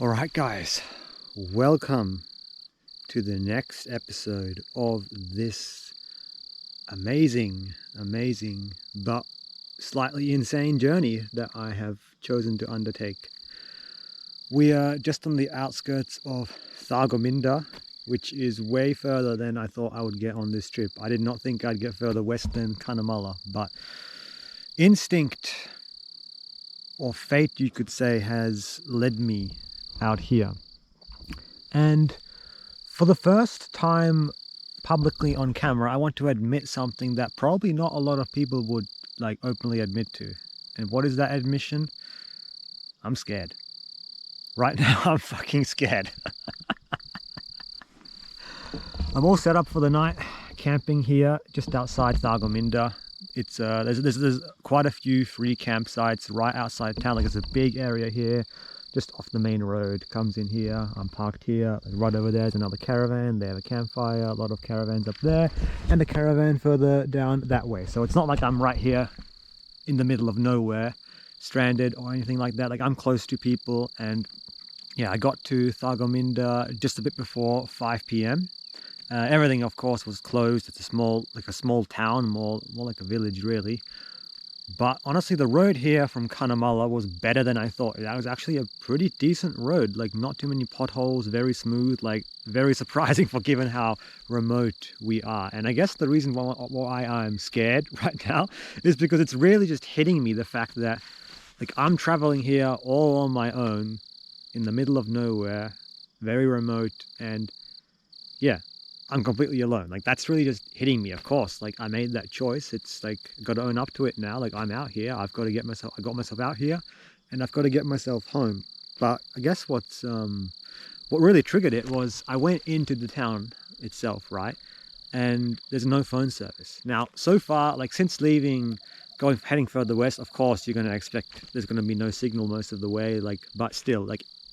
Alright guys, welcome to the next episode of this amazing but slightly insane journey that I have chosen to undertake. We are just on the outskirts of Thargomindah, which is way further than I thought I would get on this trip. I did not think I'd get further west than Cunnamulla, but instinct or fate, you could say, has led me out here. And for the first time publicly on camera, I want to admit something that probably not a lot of people would openly admit to. And what is that admission? I'm scared. Right now I'm fucking scared. I'm all set up for the night, camping here just outside Thargomindah. It's there's quite a few free campsites right outside town. There's a big area here just off the main road, comes in here. I'm parked here. Right over there is another caravan. They have a campfire, a lot of caravans up there, and a caravan further down that way. So it's not like I'm right here in the middle of nowhere, stranded or anything like that. Like, I'm close to people. And yeah, I got to Thargomindah just a bit before 5 p.m. Everything, of course, was closed. It's a small town, more like a village, really. But honestly, the road here from Cunnamulla was better than I thought. That was actually a pretty decent road, like not too many potholes, very smooth, like very surprising for given how remote we are. And I guess the reason why I'm scared right now is because it's really just hitting me, the fact that I'm traveling here all on my own in the middle of nowhere, very remote, and yeah, I'm completely alone. That's really just hitting me. Of course, I made that choice. It's got to own up to it now. I'm out here. I got myself out here, and I've got to get myself home. But I guess what really triggered it was I went into the town itself, right? And there's no phone service. Now, so far, since leaving, heading further west, of course, you're going to expect there's going to be no signal most of the way. But still,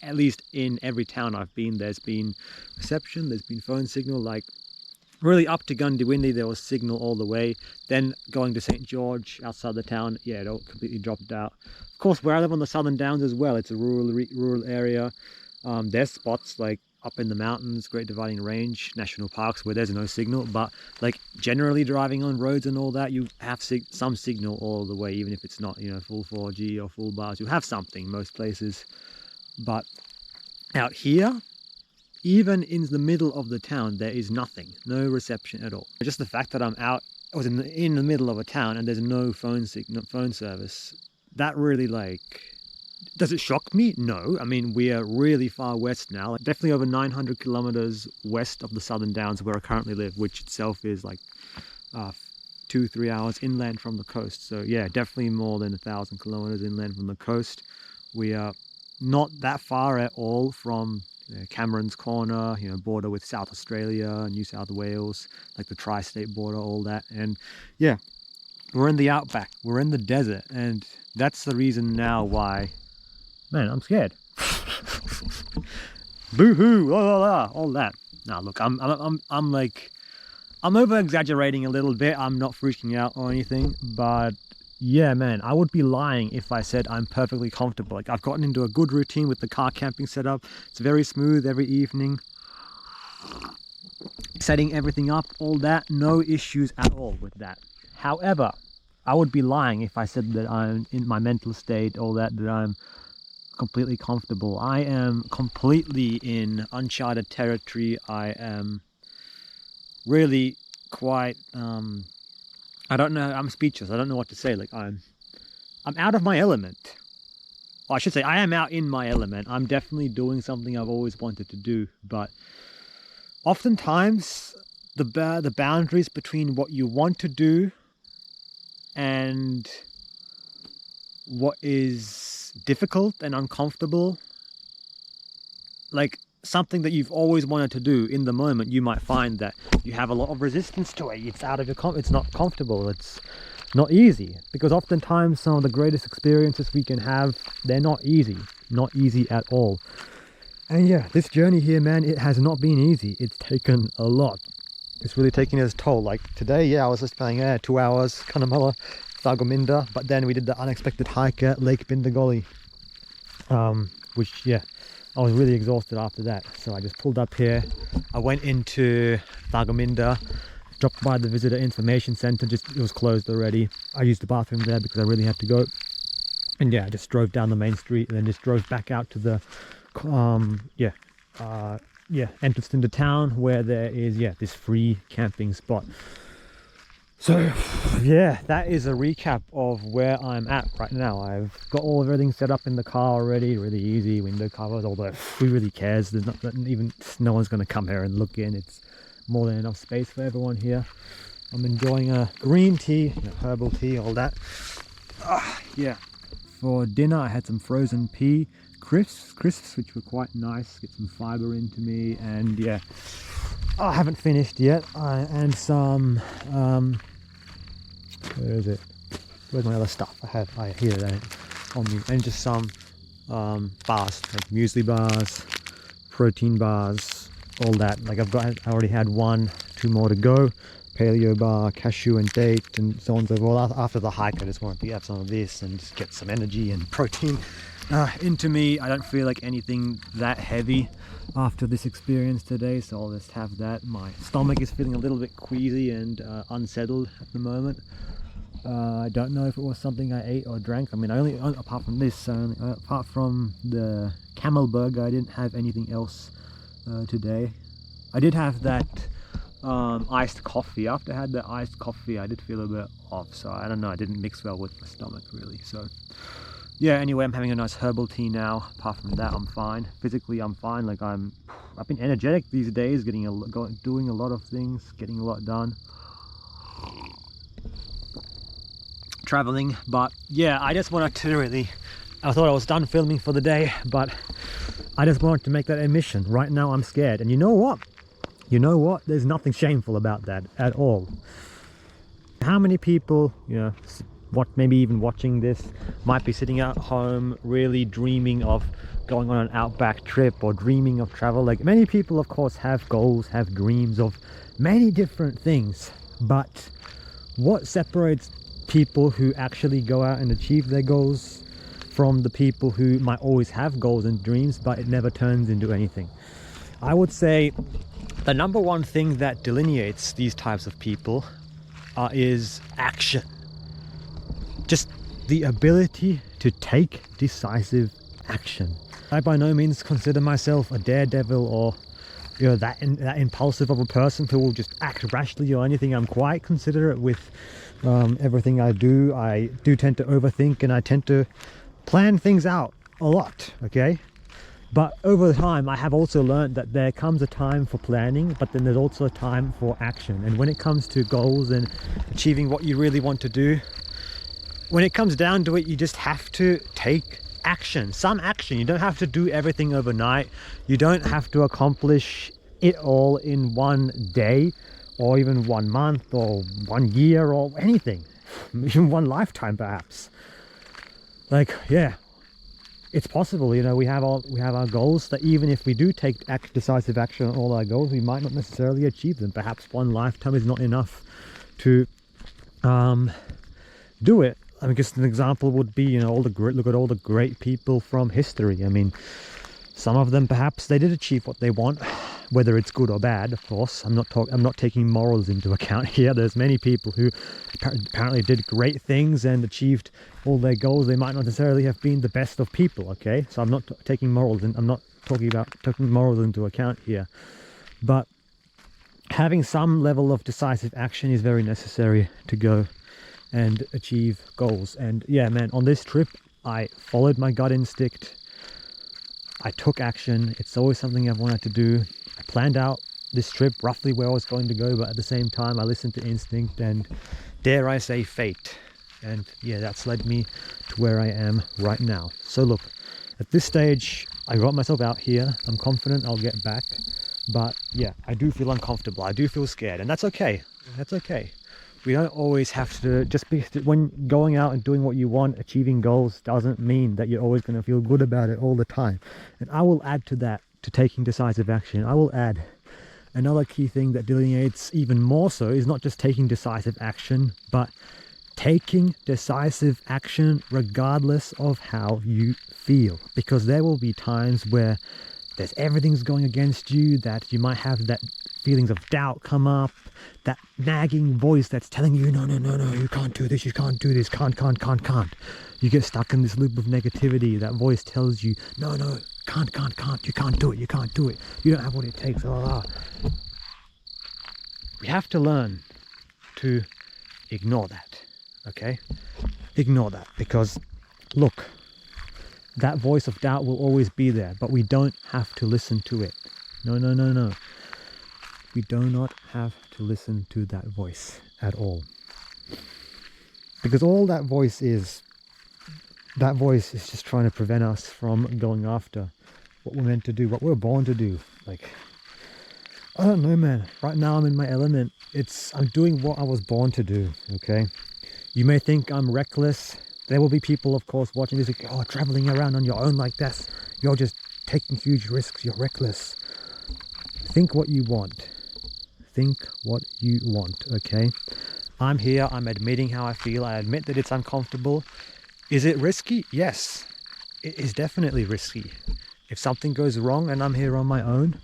at least in every town I've been, there's been reception, there's been phone signal. Really up to Goondiwindi, there was signal all the way. Then going to St. George outside the town, yeah, it all completely dropped out. Of course, where I live on the Southern Downs as well, it's a rural area. There's spots up in the mountains, Great Dividing Range, national parks, where there's no signal. But generally driving on roads and all that, you have some signal all the way, even if it's not, full 4G or full bars. You have something most places. But out here, even in the middle of the town, there is nothing, no reception at all. Just the fact that I was in the middle of a town and there's no phone service, that really does it shock me? No. I mean, we are really far west now, definitely over 900 kilometers west of the Southern Downs where I currently live, which itself is 2-3 hours inland from the coast. So yeah, definitely more than 1,000 kilometers inland from the coast. We are not that far at all from Cameron's Corner, border with South Australia, New South Wales, the tri-state border, all that. And yeah, we're in the outback, we're in the desert, and that's the reason now why, man, I'm scared. Boo-hoo, la la la, all that. Now look, I'm over exaggerating a little bit. I'm not freaking out or anything, but yeah, man, I would be lying if I said I'm perfectly comfortable. I've gotten into a good routine with the car camping setup. It's very smooth every evening. Setting everything up, all that, no issues at all with that. However, I would be lying if I said that I'm in my mental state, all that I'm completely comfortable. I am completely in uncharted territory. I am really quite I don't know, I'm speechless. I don't know what to say. I'm out of my element. Well, I should say I am out in my element. I'm definitely doing something I've always wanted to do, but oftentimes the boundaries between what you want to do and what is difficult and uncomfortable, something that you've always wanted to do in the moment, you might find that you have a lot of resistance to it. It's out of your it's not comfortable, it's not easy, because oftentimes some of the greatest experiences we can have, they're not easy at all. And yeah, this journey here, man, it has not been easy. It's taken a lot. It's really taken its toll. Today, yeah, I was just playing 2 hours Cunnamulla, Thargomindah, but then we did the unexpected hike at Lake Bindagolly, which, yeah, I was really exhausted after that. So I just pulled up here. I went into Thargomindah, dropped by the visitor information center. Just, it was closed already. I used the bathroom there because I really had to go. And yeah, I just drove down the main street and then just drove back out to the entrance into town, where there is this free camping spot. So yeah, that is a recap of where I'm at right now. I've got everything set up in the car already, really easy, window covers, although who really cares? There's no one's going to come here and look in. It's more than enough space for everyone here. I'm enjoying a green tea, herbal tea, all that. Yeah, for dinner I had some frozen pea crisps, which were quite nice, get some fiber into me. And yeah, I haven't finished yet. And some where is it? Where's my other stuff? I hear that on me. And just some bars, like muesli bars, protein bars, all that. Like I already had 2 more to go. Paleo bar, cashew and date, and so on and so forth. After the hike, I just wanted to have some of this and just get some energy and protein into me. I don't feel like anything that heavy after this experience today, so I'll just have that. My stomach is feeling a little bit queasy and unsettled at the moment. I don't know if it was something I ate or drank. I mean, apart from this, apart from the camel burger, I didn't have anything else today. I did have that iced coffee. After I had the iced coffee, I did feel a bit off, so I don't know, I didn't mix well with my stomach really. So yeah, anyway, I'm having a nice herbal tea now. Apart from that, I'm fine. Physically, I'm fine. Like I've been energetic these days, doing a lot of things, getting a lot done, traveling. But yeah, I just wanted to I thought I was done filming for the day, but I just wanted to make that admission. Right now I'm scared, and you know what? There's nothing shameful about that at all. How many people, maybe even watching this, might be sitting at home really dreaming of going on an outback trip or dreaming of travel? Like, many people, of course, have goals, have dreams of many different things. But what separates people who actually go out and achieve their goals from the people who might always have goals and dreams, but it never turns into anything? I would say the number one thing that delineates these types of people is action. Just the ability to take decisive action. I by no means consider myself a daredevil or that impulsive of a person who will just act rashly or anything. I'm quite considerate with everything I do. I do tend to overthink, and I tend to plan things out a lot, okay? But over time, I have also learned that there comes a time for planning, but then there's also a time for action. And when it comes to goals and achieving what you really want to do, when it comes down to it, you just have to take action, some action. You don't have to do everything overnight. You don't have to accomplish it all in one day, or even 1 month, or 1 year, or anything, even one lifetime perhaps. Like, yeah, it's possible. We have our goals, that even if we do take decisive action on all our goals, we might not necessarily achieve them. Perhaps one lifetime is not enough to do it. I mean, just an example would be, look at all the great people from history. I mean, some of them, perhaps they did achieve what they want, whether it's good or bad, of course. I'm not taking morals into account here. There's many people who apparently did great things and achieved all their goals. They might not necessarily have been the best of people, okay? So I'm not taking morals, and I'm not talking about taking morals into account here. But having some level of decisive action is very necessary to go and achieve goals. And yeah, man, on this trip, I followed my gut instinct. I took action. It's always something I've wanted to do. I planned out this trip roughly where I was going to go, but at the same time I listened to instinct and, dare I say, fate. And yeah, that's led me to where I am right now. So look, at this stage I got myself out here. I'm confident I'll get back, but yeah, I do feel uncomfortable. I do feel scared, and that's okay. That's okay. We don't always have to when going out and doing what you want, achieving goals, doesn't mean that you're always going to feel good about it all the time. And I will add to that, to taking decisive action, I will add another key thing that delineates even more so is not just taking decisive action, but taking decisive action regardless of how you feel, because there will be times where everything's going against you, that you might have that feelings of doubt come up, that nagging voice that's telling you, no, you can't do this, can't. You get stuck in this loop of negativity. That voice tells you, no, can't, you can't do it, you don't have what it takes, We have to learn to ignore that, okay? Ignore that, because look, that voice of doubt will always be there, but we don't have to listen to it. No. We do not have to listen to that voice at all. Because all that voice is just trying to prevent us from going after what we're meant to do, what we're born to do. Like, I don't know, man. Right now I'm in my element. I'm doing what I was born to do, okay? You may think I'm reckless. There will be people, of course, watching this, like, oh, traveling around on your own like this, you're just taking huge risks, you're reckless. Think what you want. Think what you want, okay? I'm here, I'm admitting how I feel, I admit that it's uncomfortable. Is it risky? Yes, it is definitely risky. If something goes wrong and I'm here on my own,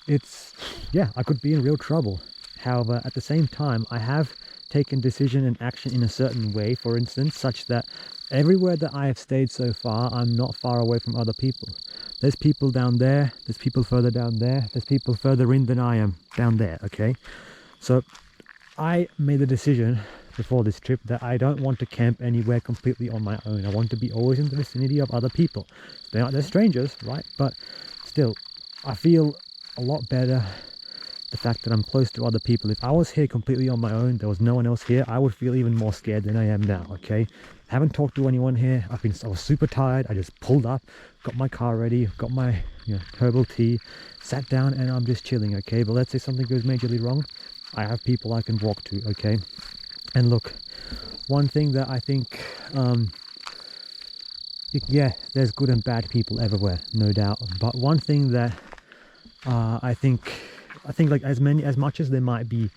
I could be in real trouble. However, at the same time, I have taken decision and action in a certain way, for instance, such that everywhere that I have stayed so far, I'm not far away from other people. There's people down there, there's people further down there, there's people further in than I am down there, okay? So I made the decision before this trip that I don't want to camp anywhere completely on my own. I want to be always in the vicinity of other people. They're strangers, right? But still, I feel a lot better the fact that I'm close to other people. If I was here completely on my own, there was no one else here, I would feel even more scared than I am now, okay? I haven't talked to anyone here. I was super tired. I just pulled up, got my car ready, got my herbal tea, sat down, and I'm just chilling, okay? But let's say something goes majorly wrong, I have people I can walk to, okay? And look, one thing that I think, there's good and bad people everywhere, no doubt. But one thing that I think like as much as there might be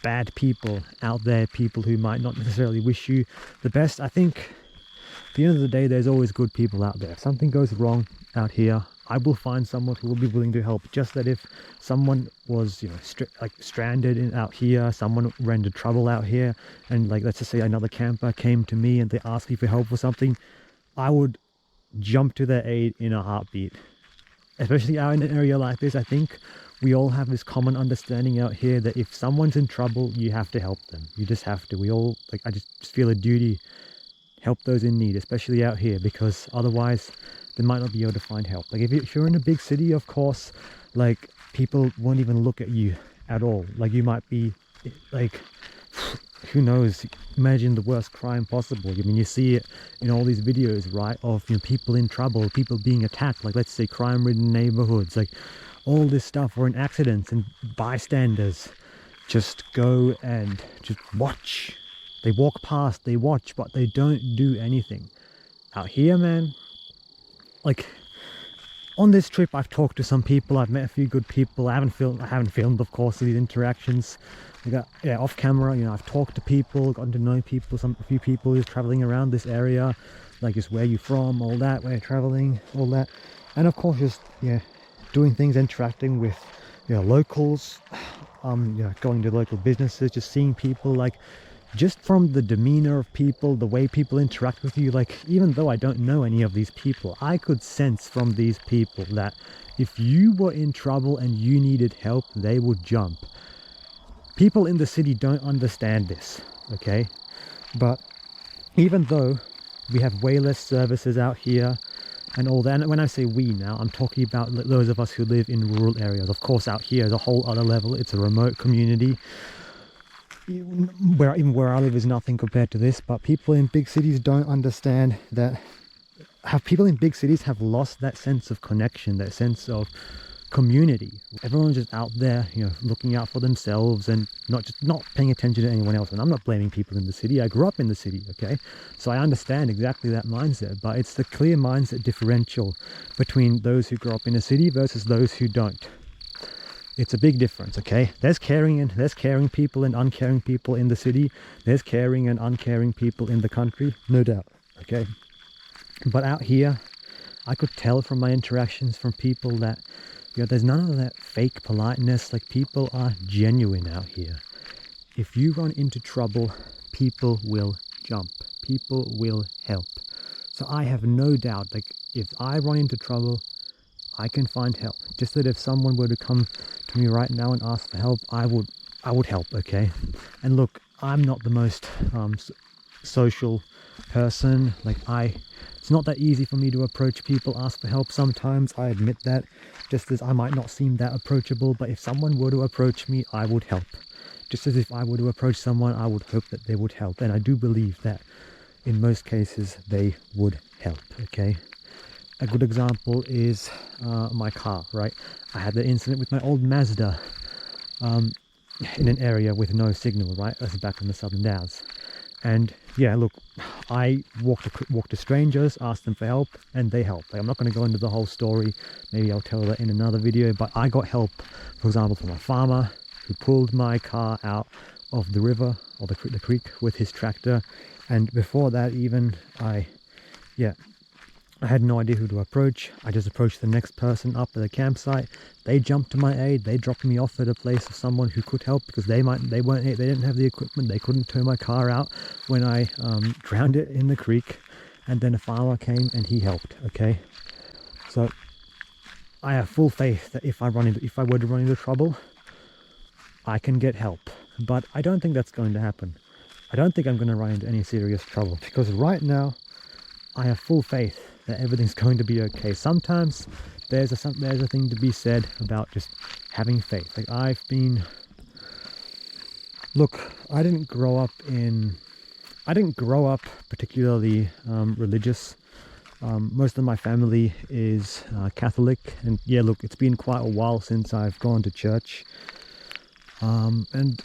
bad people out there, people who might not necessarily wish you the best, I think at the end of the day there's always good people out there. If something goes wrong out here, I will find someone who will be willing to help. Just that if someone was stranded out here, someone ran into trouble out here, and like let's just say another camper came to me and they asked me for help for something, I would jump to their aid in a heartbeat. Especially out in an area like this, I think we all have this common understanding out here that if someone's in trouble, you have to help them. You just have to. We all, I just feel a duty, help those in need, especially out here, because otherwise they might not be able to find help. Like if you're in a big city, of course, like people won't even look at you at all. Like you might be like, who knows, imagine the worst crime possible. I mean, you see it in all these videos, right, of people in trouble, people being attacked, like let's say crime-ridden neighborhoods, like all this stuff, or in accidents, and bystanders just go and just watch. They walk past, they watch, but they don't do anything. Out here, man, like on this trip I've talked to some people, I've met a few good people. I haven't filmed of course these interactions. Off camera, I've talked to people, gotten to know people, a few people who's traveling around this area, like just where you from, all that, where you're traveling, all that. And of course just doing things, interacting with locals, going to local businesses, just seeing people, like just from the demeanor of people, the way people interact with you, like even though I don't know any of these people, I could sense from these people that if you were in trouble and you needed help, they would jump. People in the city don't understand this, okay? But even though we have way less services out here and all that, and when I say we now, I'm talking about those of us who live in rural areas. Of course, out here is a whole other level. It's a remote community. Where I live is nothing compared to this, but people in big cities don't understand that. People in big cities have lost that sense of connection, that sense of community. Everyone's just out there, looking out for themselves and not paying attention to anyone else. And I'm not blaming people in the city. I grew up in the city, okay? So I understand exactly that mindset, but it's the clear mindset differential between those who grow up in a city versus those who don't. It's a big difference, okay? There's caring people and uncaring people in the city. There's caring and uncaring people in the country, no doubt, okay? But out here, I could tell from my interactions from people that, you know, there's none of that fake politeness. Like, people are genuine out here. If you run into trouble, people will jump. People will help. So I have no doubt, like, if I run into trouble, I can find help. Just that if someone were to come to me right now and ask for help, I would help, okay? And look, I'm not the most social person. Like, it's not that easy for me to approach people, ask for help sometimes. I admit that, just as I might not seem that approachable, but if someone were to approach me, I would help. Just as if I were to approach someone, I would hope that they would help. And I do believe that in most cases they would help, okay? A good example is my car, right? I had the incident with my old Mazda in an area with no signal, right? That's back in the Southern Downs. And yeah, look, I walked to strangers, asked them for help, and they helped. Like, I'm not going to go into the whole story. Maybe I'll tell that in another video, but I got help, for example, from a farmer who pulled my car out of the river or the creek with his tractor. And before that even, I had no idea who to approach. I just approached the next person up at the campsite. They jumped to my aid. They dropped me off at a place of someone who could help, because they didn't have the equipment. They couldn't tow my car out when I drowned it in the creek. And then a farmer came and he helped, okay? So I have full faith that if I were to run into trouble, I can get help. But I don't think that's going to happen. I don't think I'm going to run into any serious trouble, because right now I have full faith that everything's going to be okay. Sometimes there's a thing to be said about just having faith. Like, look, I didn't grow up particularly religious. Most of my family is Catholic, and yeah, look, it's been quite a while since I've gone to church. And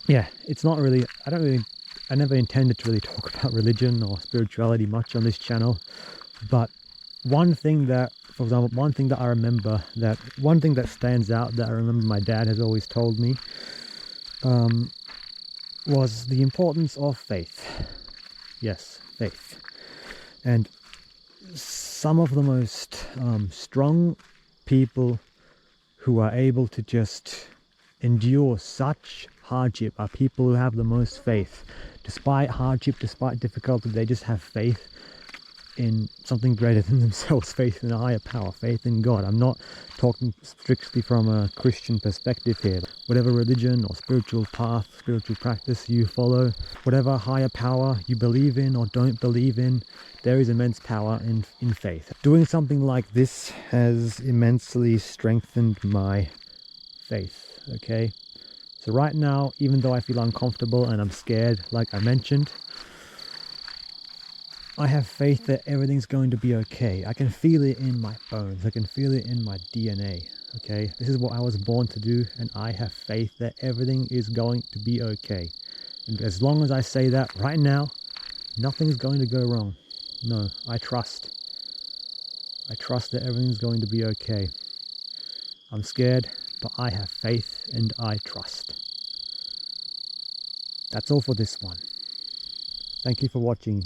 yeah, it's not really, I never intended to really talk about religion or spirituality much on this channel, but one thing that I remember, one thing that stands out that I remember my dad has always told me, was the importance of faith. Yes, faith. And some of the most strong people who are able to just endure such hardship are people who have the most faith. Despite hardship, despite difficulty, they just have faith in something greater than themselves, faith in a higher power, faith in God. I'm not talking strictly from a Christian perspective here. Whatever religion or spiritual path, spiritual practice you follow, whatever higher power you believe in or don't believe in, there is immense power in faith. Doing something like this has immensely strengthened my faith, okay? So right now, even though I feel uncomfortable and I'm scared, like I mentioned, I have faith that everything's going to be okay. I can feel it in my bones. I can feel it in my DNA, okay? This is what I was born to do, and I have faith that everything is going to be okay. And as long as I say that right now, nothing's going to go wrong. No, I trust. I trust that everything's going to be okay. I'm scared, but I have faith and I trust. That's all for this one. Thank you for watching.